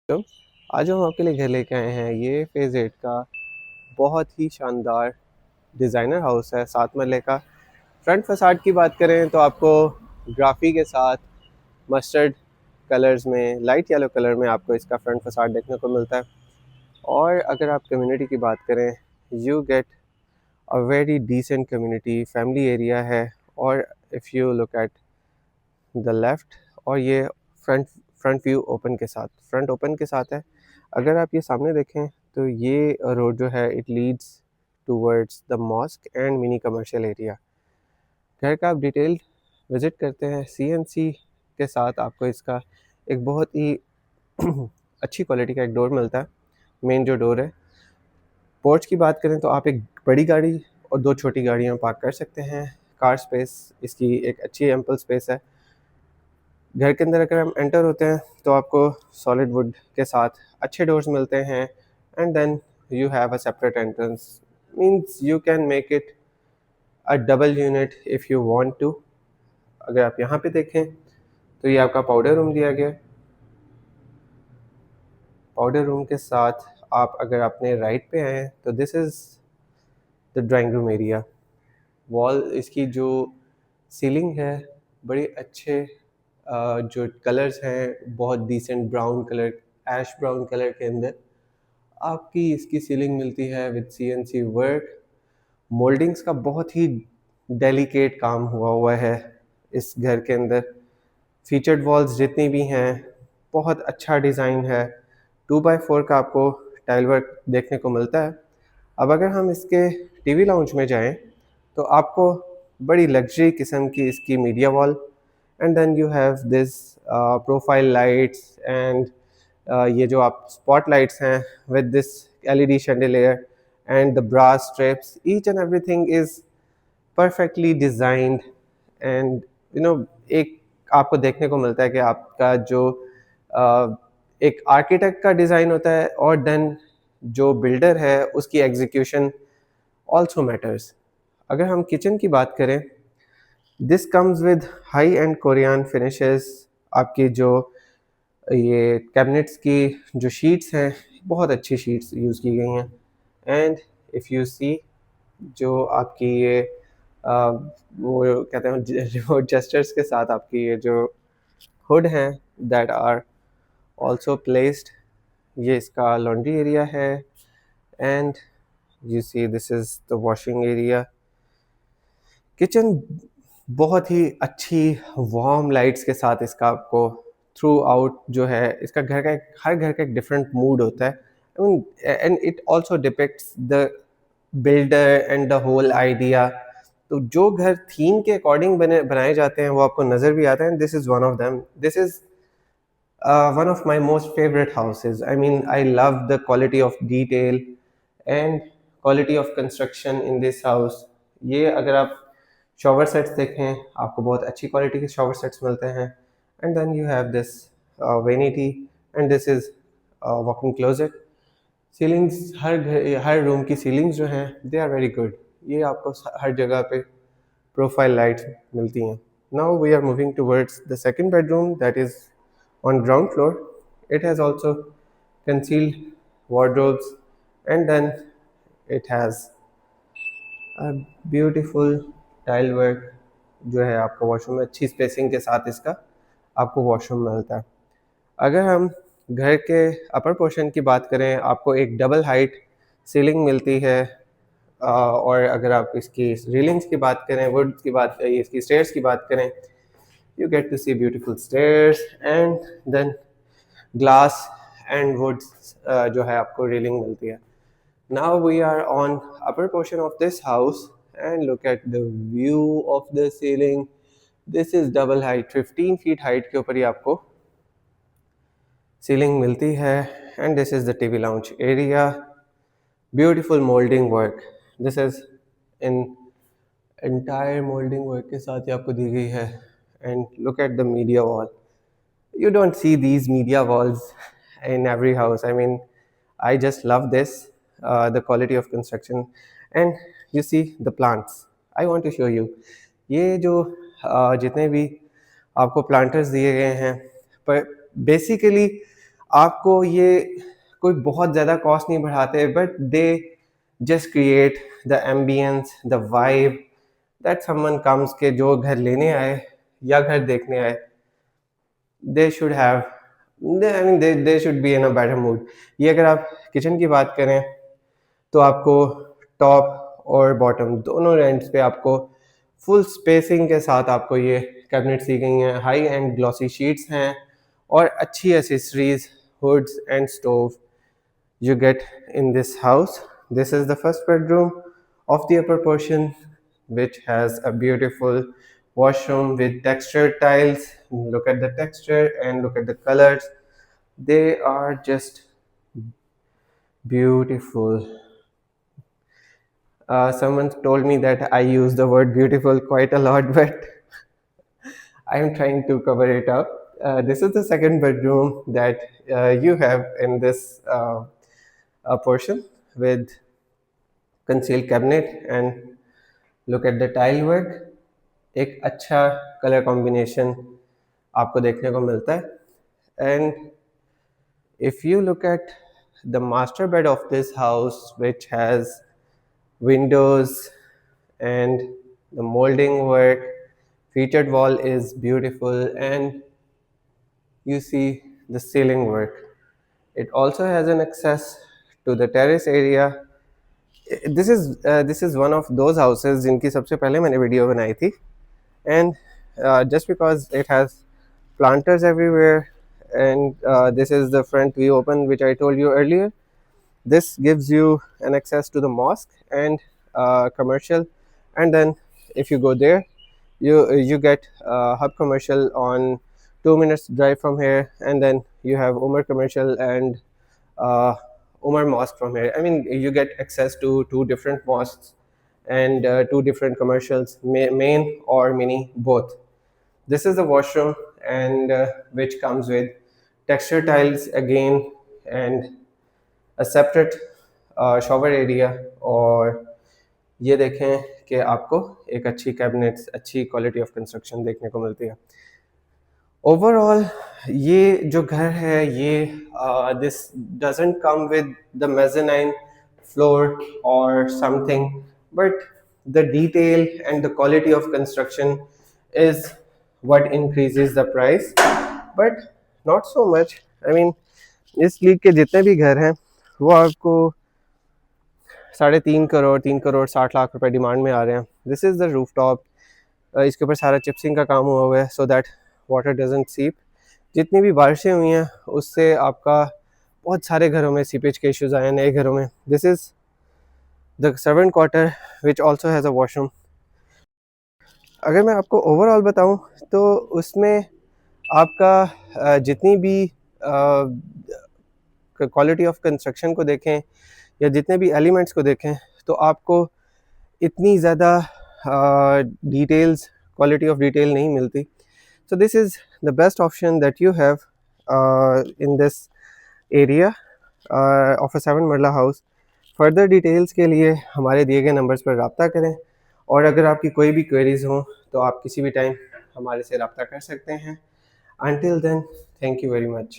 तो आज हम आपके लिए घर लेके आए हैं ये फेज़ 8 का बहुत ही शानदार डिज़ाइनर हाउस है 7 मरले का। फ्रंट फसाड की बात करें तो आपको ग्राफी के साथ मस्टर्ड कलर्स में लाइट येलो कलर में आपको इसका फ्रंट फसाड देखने को मिलता है। और अगर आप कम्युनिटी की बात करें, you get a very decent community, family area है। और if you look at the left, और ये फ्रंट फ्रंट व्यू ओपन के साथ, फ्रंट ओपन के साथ है। अगर आप ये सामने देखें तो ये रोड जो है it leads towards the mosque and mini commercial area. घर का आप डिटेल्ड विज़िट करते हैं, सीएनसी के साथ आपको इसका एक बहुत ही अच्छी क्वालिटी का एक डोर मिलता है। मेन जो डोर है, पोर्च की बात करें तो आप एक बड़ी गाड़ी और 2 छोटी गाड़ियाँ पार्क कर सकते हैं। कार स्पेस इसकी एक अच्छी एम्पल स्पेस है। घर के अंदर अगर हम एंटर होते हैं तो आपको सॉलिड वुड के साथ अच्छे डोर्स मिलते हैं। And then you have a separate entrance, means you can make it a double unit if you want to. अगर आप यहाँ पे देखें तो ये आपका पाउडर रूम दिया गया है। पाउडर रूम के साथ आप अगर अपने राइट पे आए तो this is the drawing room area. Wall इसकी जो सीलिंग है बड़े अच्छे जो कलर्स हैं बहुत डिसेंट ब्राउन कलर, ऐश ब्राउन कलर के अंदर आपकी इसकी सीलिंग मिलती है विद सीएनसी वर्क। मोल्डिंग्स का बहुत ही डेलिकेट काम हुआ हुआ है इस घर के अंदर। फीचर्ड वॉल्स जितनी भी हैं बहुत अच्छा डिज़ाइन है। 2x4 का आपको टाइल वर्क देखने को मिलता है। अब अगर हम इसके टीवी लाउंज में जाएं तो आपको बड़ी लग्जरी किस्म की इसकी media wall, and then you have this profile lights and ये जो आप स्पॉट लाइट्स हैं with this LED chandelier and the brass strips, each and everything is perfectly designed. And एक आपको देखने को मिलता है कि आपका जो uh, एक आर्किटेक्ट का डिज़ाइन होता है और देन जो बिल्डर है उसकी एग्जीक्यूशन ऑल्सो मैटर्स। अगर हम किचन की बात करें, this comes with high and Korean finishes. आपकी जो ये कैबिनेट्स की जो शीट्स हैं बहुत अच्छी शीट्स यूज़ की गई हैं। एंड इफ़ यू सी जो आपकी ये वो कहते हैं जो जेस्चर्स के साथ आपकी ये जो हुड हैं दैट आर ऑल्सो प्लेस्ड, ये इसका लॉन्ड्री एरिया है। And you see this is the washing area. Kitchen बहुत ही अच्छी वार्म लाइट्स के साथ इसका आपको थ्रू आउट जो है इसका घर का एक हर घर का एक डिफरेंट मूड होता है। I mean and it also depicts the builder and the whole idea. तो जो घर थीम के अकॉर्डिंग बनाए जाते हैं वो आपको नज़र भी आता है। This is one of them. This is one of my most favorite houses. I mean, I love the quality of detail and quality of construction in this house. ये अगर आप शॉवर सेट्स देखें आपको बहुत अच्छी क्वालिटी के shower sets मिलते हैं। And then you have this vanity and this is walking closet. Ceilings हर रूम की सीलिंग्स जो हैं दे आर वेरी गुड। ये आपको हर जगह पे प्रोफाइल लाइट्स मिलती हैं। Now we are moving towards the second bedroom that is on ground floor. It has also concealed wardrobes, and then it has a beautiful tile work जो है आपको washroom में अच्छी स्पेसिंग के साथ इसका आपको वॉशरूम मिलता है। अगर हम घर के अपर पोर्शन की बात करें आपको एक डबल हाइट सीलिंग मिलती है। और अगर आप इसकी रीलिंग्स की बात करें, वुड की बात करें, इसकी स्टेयर्स की बात करें, you get to see beautiful stairs and then glass and woods जो है आपको रेलिंग मिलती है। Now we are on upper portion of this house and look at the view of the ceiling. This is double height, 15 feet height के ऊपर ही आपको ceiling मिलती है। and this is the TV lounge area. Beautiful molding work. This is in entire molding work के साथ ही आपको दी गई है। and look at the media wall. You don't see these media walls in every house. I mean, I just love this, the quality of construction. And you see the plants. I want to show you. ये जो जितने भी आपको planters दिए गए हैं, पर basically आपको ये कोई बहुत ज़्यादा कॉस्ट नहीं बढ़ाते, but they just create the ambience, the vibe that someone comes, के जो घर लेने आए या घर देखने आए, they should have, I mean they should be in a better mood. ये अगर आप किचन की बात करें तो आपको टॉप और बॉटम दोनों एंड्स पे आपको फुल स्पेसिंग के साथ आपको ये कैबिनेट्स दी गई हैं, हाई एंड ग्लॉसी शीट्स हैं और अच्छी accessories, hoods and stove you get in this house. This is the first bedroom of the upper portion, which has a beautiful washroom with textured tiles. Look at the texture and look at the colors. They are just beautiful. Someone told me that I use the word beautiful quite a lot, but I am trying to cover it up. This is the second bedroom that you have in this portion, with concealed cabinet, and look at the tile work. एक अच्छा colour combination आपको देखने को मिलता है. And if you look at the master bed of this house, which has windows and the molding work, featured wall is beautiful, and you see the ceiling work. It also has an access to the terrace area. This is one of those houses जिनकी सबसे पहले मैंने video बनाई थी, and just because it has planters everywhere, and this is the front view open, which I told you earlier. This gives you an access to the mosque and commercial, and then if you go there, you get Hub Commercial on 2 minutes drive from here, and then you have Umar Commercial and uh, Umar Mosque from here. I mean, you get access to two different mosques and two different commercials, main or mini, both. This is the washroom, and which comes with texture tiles again, and a separate shower area. और ये देखें कि आपको एक अच्छी cabinets, अच्छी quality of construction देखने को मिलती है. ओवरऑल ये जो घर है, ये this doesn't come with the mezzanine floor or something, but the detail and the quality of construction is what increases the price, but not so much. I mean, इस लीग के जितने भी घर हैं वो आपको 3.5 करोड़ 3 करोड़ 60 लाख रुपए डिमांड में आ रहे हैं. This is the roof top. इसके ऊपर सारा चिप्सिंग का काम हुआ हुआ है, सो दैट वाटर डजंट सीप. जितनी भी बारिशें हुई हैं उससे आपका बहुत सारे घरों में सीपेज के इश्यूज़ आए हैं, नए घरों में. This is the servant quarter which also has a washroom. अगर मैं आपको ओवरऑल बताऊं तो उसमें आपका जितनी भी क्वालिटी ऑफ कंस्ट्रक्शन को देखें या जितने भी एलिमेंट्स को देखें तो आपको इतनी ज़्यादा डिटेल्स, क्वालिटी ऑफ डिटेल नहीं मिलती. So this is the best option that you have in this area of a 7 मरला हाउस. फर्दर डिटेल्स के लिए हमारे दिए गए नंबर्स पर रब्ता करें, और अगर आपकी कोई भी क्वेरीज़ हों तो आप किसी भी टाइम हमारे से रब्ता कर सकते हैं. Until then, thank you very much.